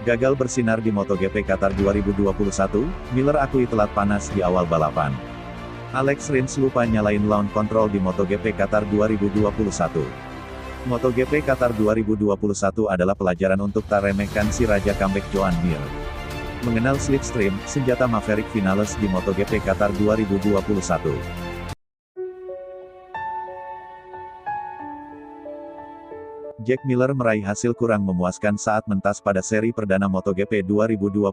Gagal bersinar di MotoGP Qatar 2021, Miller akui telat panas di awal balapan. Alex Rins lupa nyalain launch control di MotoGP Qatar 2021. MotoGP Qatar 2021 adalah pelajaran untuk tak remehkan si Raja Comeback Joan Mir. Mengenal slipstream, senjata Maverick Vinales di MotoGP Qatar 2021. Jack Miller meraih hasil kurang memuaskan saat mentas pada seri perdana MotoGP 2021.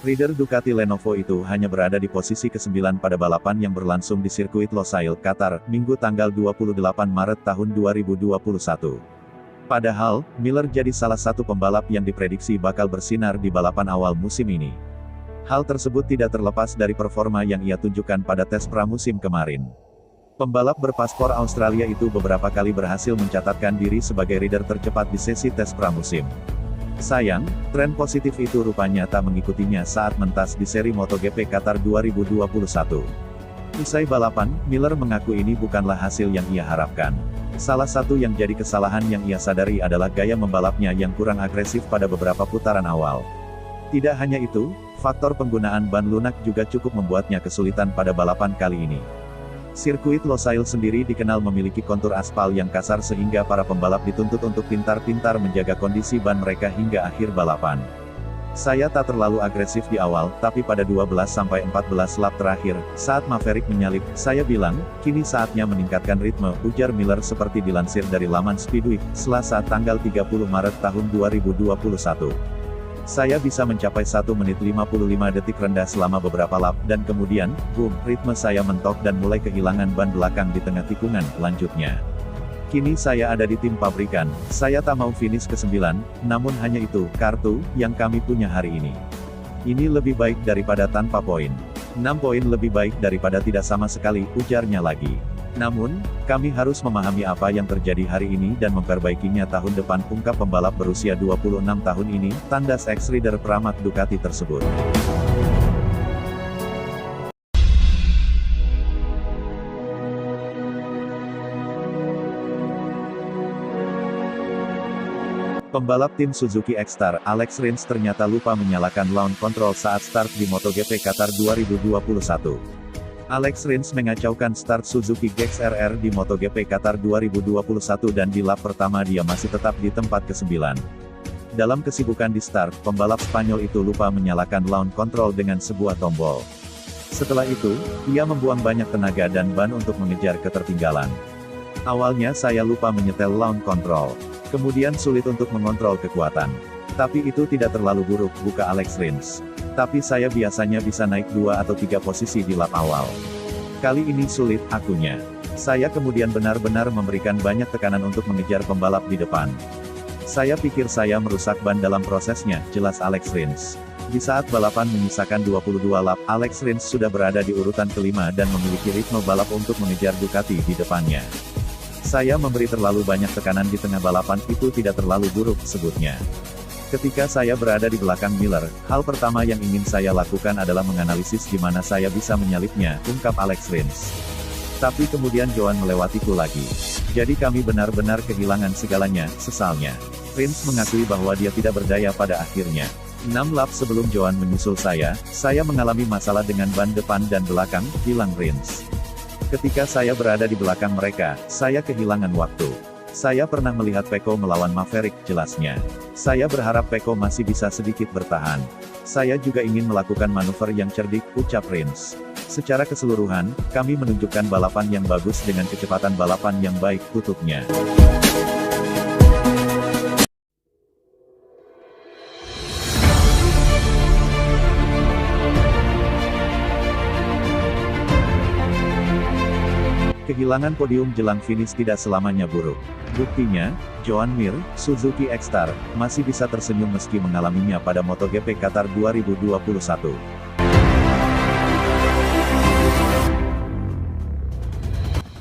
Rider Ducati Lenovo itu hanya berada di posisi ke-9 pada balapan yang berlangsung di sirkuit Losail, Qatar, Minggu tanggal 28 Maret tahun 2021. Padahal, Miller jadi salah satu pembalap yang diprediksi bakal bersinar di balapan awal musim ini. Hal tersebut tidak terlepas dari performa yang ia tunjukkan pada tes pramusim kemarin. Pembalap berpaspor Australia itu beberapa kali berhasil mencatatkan diri sebagai rider tercepat di sesi tes pramusim. Sayang, tren positif itu rupanya tak mengikutinya saat mentas di seri MotoGP Qatar 2021. Usai balapan, Miller mengaku ini bukanlah hasil yang ia harapkan. Salah satu yang jadi kesalahan yang ia sadari adalah gaya membalapnya yang kurang agresif pada beberapa putaran awal. Tidak hanya itu, faktor penggunaan ban lunak juga cukup membuatnya kesulitan pada balapan kali ini. Sirkuit Losail sendiri dikenal memiliki kontur aspal yang kasar sehingga para pembalap dituntut untuk pintar-pintar menjaga kondisi ban mereka hingga akhir balapan. Saya tak terlalu agresif di awal, tapi pada 12-14 lap terakhir, saat Maverick menyalip, saya bilang, kini saatnya meningkatkan ritme, ujar Miller seperti dilansir dari laman Speedweek, Selasa tanggal 30 Maret tahun 2021. Saya bisa mencapai 1 menit 55 detik rendah selama beberapa lap, dan kemudian, boom, ritme saya mentok dan mulai kehilangan ban belakang di tengah tikungan, lanjutnya. Kini saya ada di tim pabrikan, saya tak mau finish ke-9, namun hanya itu, kartu, yang kami punya hari ini. Ini lebih baik daripada tanpa poin. 6 poin lebih baik daripada tidak sama sekali, ujarnya lagi. Namun, kami harus memahami apa yang terjadi hari ini dan memperbaikinya tahun depan, ungkap pembalap berusia 26 tahun ini, tandas ex-rider Pramac Ducati tersebut. Pembalap tim Suzuki X-Star, Alex Rins ternyata lupa menyalakan launch control saat start di MotoGP Qatar 2021. Alex Rins mengacaukan start Suzuki GX-RR di MotoGP Qatar 2021 dan di lap pertama dia masih tetap di tempat ke-9. Dalam kesibukan di start, pembalap Spanyol itu lupa menyalakan launch control dengan sebuah tombol. Setelah itu, ia membuang banyak tenaga dan ban untuk mengejar ketertinggalan. Awalnya saya lupa menyetel launch control. Kemudian sulit untuk mengontrol kekuatan. Tapi itu tidak terlalu buruk, buka Alex Rins. Tapi saya biasanya bisa naik 2 atau 3 posisi di lap awal. Kali ini sulit, akunya. Saya kemudian benar-benar memberikan banyak tekanan untuk mengejar pembalap di depan. Saya pikir saya merusak ban dalam prosesnya, jelas Alex Rins. Di saat balapan menyisakan 22 lap, Alex Rins sudah berada di urutan kelima dan memiliki ritme balap untuk mengejar Ducati di depannya. Saya memberi terlalu banyak tekanan di tengah balapan, itu tidak terlalu buruk, sebutnya. Ketika saya berada di belakang Miller, hal pertama yang ingin saya lakukan adalah menganalisis di mana saya bisa menyalipnya, ungkap Alex Rins. Tapi kemudian Joan melewatiku lagi. Jadi kami benar-benar kehilangan segalanya, sesalnya. Rins mengakui bahwa dia tidak berdaya pada akhirnya. 6 lap sebelum Joan menyusul saya mengalami masalah dengan ban depan dan belakang, bilang Rins. Ketika saya berada di belakang mereka, saya kehilangan waktu. Saya pernah melihat Pecco melawan Maverick, jelasnya. Saya berharap Pecco masih bisa sedikit bertahan. Saya juga ingin melakukan manuver yang cerdik, ucap Rins. Secara keseluruhan, kami menunjukkan balapan yang bagus dengan kecepatan balapan yang baik, tutupnya. Kehilangan podium jelang finish tidak selamanya buruk. Buktinya, Joan Mir, Suzuki X-Star, masih bisa tersenyum meski mengalaminya pada MotoGP Qatar 2021.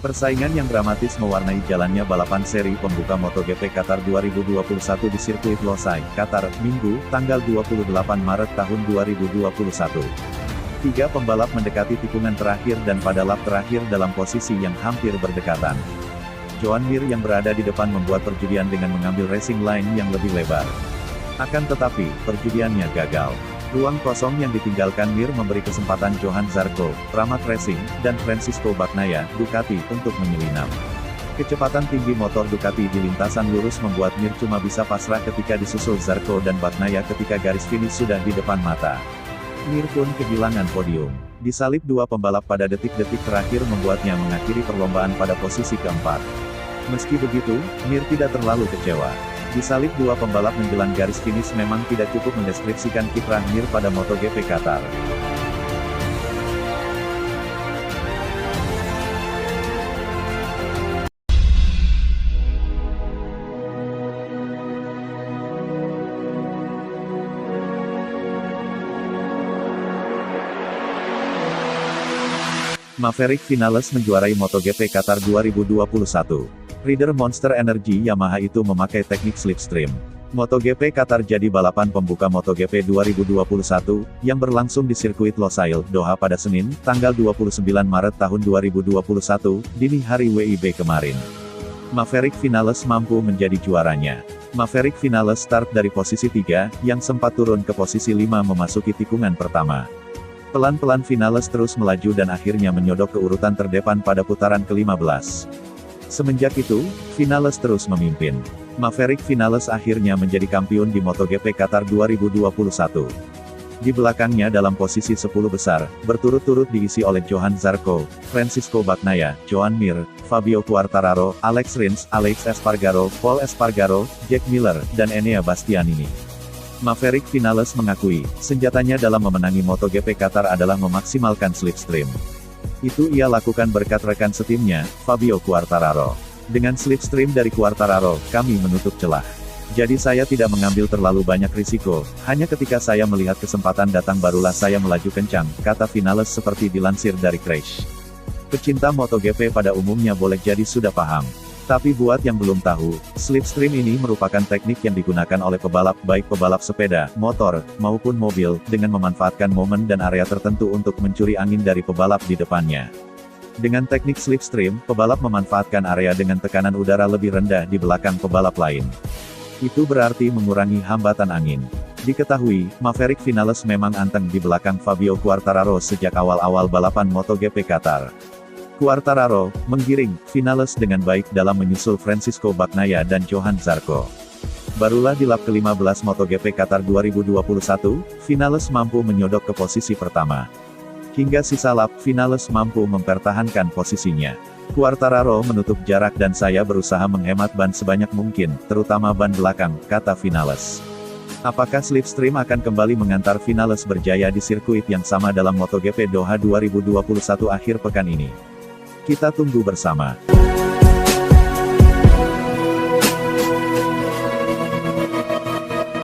Persaingan yang dramatis mewarnai jalannya balapan seri pembuka MotoGP Qatar 2021 di sirkuit Losail, Qatar, Minggu, tanggal 28 Maret tahun 2021. 3 pembalap mendekati tikungan terakhir dan pada lap terakhir dalam posisi yang hampir berdekatan. Joan Mir yang berada di depan membuat perjudian dengan mengambil racing line yang lebih lebar. Akan tetapi, perjudiannya gagal. Ruang kosong yang ditinggalkan Mir memberi kesempatan Johan Zarco, Pramac Racing, dan Francisco Bagnaia, Ducati, untuk menyelinap. Kecepatan tinggi motor Ducati di lintasan lurus membuat Mir cuma bisa pasrah ketika disusul Zarco dan Bagnaia ketika garis finish sudah di depan mata. Mir pun kehilangan podium. Disalip dua pembalap pada detik-detik terakhir membuatnya mengakhiri perlombaan pada posisi keempat. Meski begitu, Mir tidak terlalu kecewa. Disalip dua pembalap menjelang garis finish memang tidak cukup mendeskripsikan kiprah Mir pada MotoGP Qatar. Maverick Vinales menjuarai MotoGP Qatar 2021. Rider Monster Energy Yamaha itu memakai teknik slipstream. MotoGP Qatar jadi balapan pembuka MotoGP 2021, yang berlangsung di sirkuit Losail, Doha pada Senin, tanggal 29 Maret tahun 2021, dini hari WIB kemarin. Maverick Vinales mampu menjadi juaranya. Maverick Vinales start dari posisi 3, yang sempat turun ke posisi 5 memasuki tikungan pertama. Pelan-pelan Vinales terus melaju dan akhirnya menyodok ke urutan terdepan pada putaran ke-15. Semenjak itu, Vinales terus memimpin. Maverick Vinales akhirnya menjadi kampiun di MotoGP Qatar 2021. Di belakangnya dalam posisi 10 besar, berturut-turut diisi oleh Johan Zarco, Francisco Bagnaia, Joan Mir, Fabio Quartararo, Alex Rins, Alex Espargaro, Paul Espargaro, Jack Miller, dan Enea Bastianini. Maverick Vinales mengakui, senjatanya dalam memenangi MotoGP Qatar adalah memaksimalkan slipstream. Itu ia lakukan berkat rekan setimnya, Fabio Quartararo. Dengan slipstream dari Quartararo, kami menutup celah. Jadi saya tidak mengambil terlalu banyak risiko, hanya ketika saya melihat kesempatan datang barulah saya melaju kencang, kata Vinales seperti dilansir dari Crash. Pecinta MotoGP pada umumnya boleh jadi sudah paham. Tapi buat yang belum tahu, slipstream ini merupakan teknik yang digunakan oleh pebalap baik pebalap sepeda, motor, maupun mobil, dengan memanfaatkan momen dan area tertentu untuk mencuri angin dari pebalap di depannya. Dengan teknik slipstream, pebalap memanfaatkan area dengan tekanan udara lebih rendah di belakang pebalap lain. Itu berarti mengurangi hambatan angin. Diketahui, Maverick Vinales memang anteng di belakang Fabio Quartararo sejak awal-awal balapan MotoGP Qatar. Quartararo menggiring Vinales dengan baik dalam menyusul Francisco Bagnaia dan Johan Zarco. Barulah di lap ke-15 MotoGP Qatar 2021, Vinales mampu menyodok ke posisi pertama. Hingga sisa lap, Vinales mampu mempertahankan posisinya. Quartararo menutup jarak dan saya berusaha menghemat ban sebanyak mungkin, terutama ban belakang, kata Vinales. Apakah slipstream akan kembali mengantar Vinales berjaya di sirkuit yang sama dalam MotoGP Doha 2021 akhir pekan ini? Kita tunggu bersama.